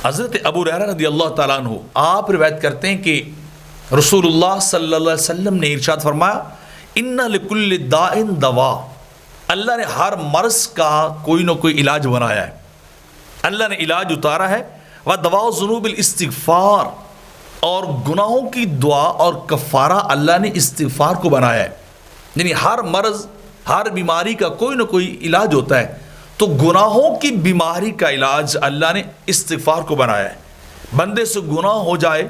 حضرت ابو ہریرہ رضی اللہ تعالیٰ عنہ آپ روایت کرتے ہیں کہ رسول اللہ صلی اللہ علیہ وسلم نے ارشاد فرمایا ان لکل داء دوا، اللہ نے ہر مرض کا کوئی نہ کوئی علاج بنایا ہے، اللہ نے علاج اتارا ہے۔ وَدَوَاءُ الذُّنُوبِ الْاِسْتِغْفَارِ، اور گناہوں کی دعا اور کفارہ اللہ نے استغفار کو بنایا ہے۔ یعنی ہر مرض ہر بیماری کا کوئی نہ کوئی علاج ہوتا ہے، تو گناہوں کی بیماری کا علاج اللہ نے استغفار کو بنایا ہے۔ بندے سے گناہ ہو جائے،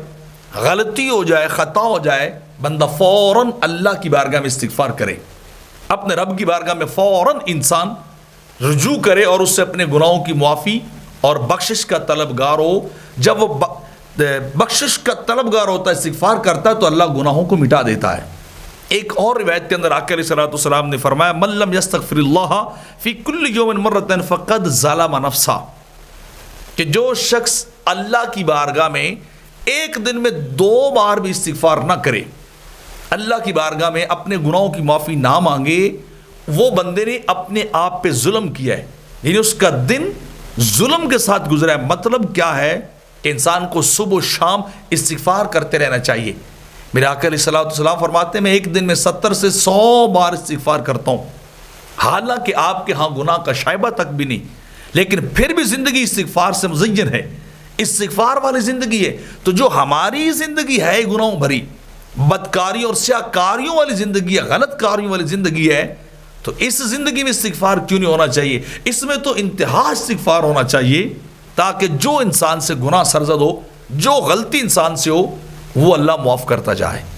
غلطی ہو جائے، خطا ہو جائے، بندہ فوراً اللہ کی بارگاہ میں استغفار کرے، اپنے رب کی بارگاہ میں فوراً انسان رجوع کرے اور اس سے اپنے گناہوں کی معافی اور بخشش کا طلبگار ہو۔ جب وہ بخشش کا طلبگار ہوتا ہے، استغفار کرتا ہے، تو اللہ گناہوں کو مٹا دیتا ہے۔ ایک اور روایت کے اندر آقا علیہ الصلوۃ والسلام نے فرمایا من لم یستغفر اللہ فی کل یوم مرۃ فقد ظلم نفسہ، کہ جو شخص اللہ کی بارگاہ میں ایک دن میں 2 بار بھی استغفار نہ کرے، اللہ کی بارگاہ میں اپنے گناہوں کی معافی نہ مانگے، وہ بندے نے اپنے آپ پہ ظلم کیا ہے، یعنی اس کا دن ظلم کے ساتھ گزرا ہے۔ مطلب کیا ہے کہ انسان کو صبح و شام استغفار کرتے رہنا چاہیے۔ میرے آقا علیہ الصلوۃ والسلام فرماتے ہیں میں ایک دن میں 70 سے 100 بار استغفار کرتا ہوں، حالانکہ آپ کے ہاں گناہ کا شائبہ تک بھی نہیں، لیکن پھر بھی زندگی استغفار سے مزین ہے، استغفار والی زندگی ہے۔ تو جو ہماری زندگی ہے گناہوں بھری، بدکاریوں اور سیاہ کاریوں والی زندگی ہے، غلط کاریوں والی زندگی ہے، تو اس زندگی میں استغفار کیوں نہیں ہونا چاہیے؟ اس میں تو انتہا استغفار ہونا چاہیے، تاکہ جو انسان سے گناہ سرزد ہو، جو غلطی انسان سے ہو، وہ اللہ معاف کرتا جائے۔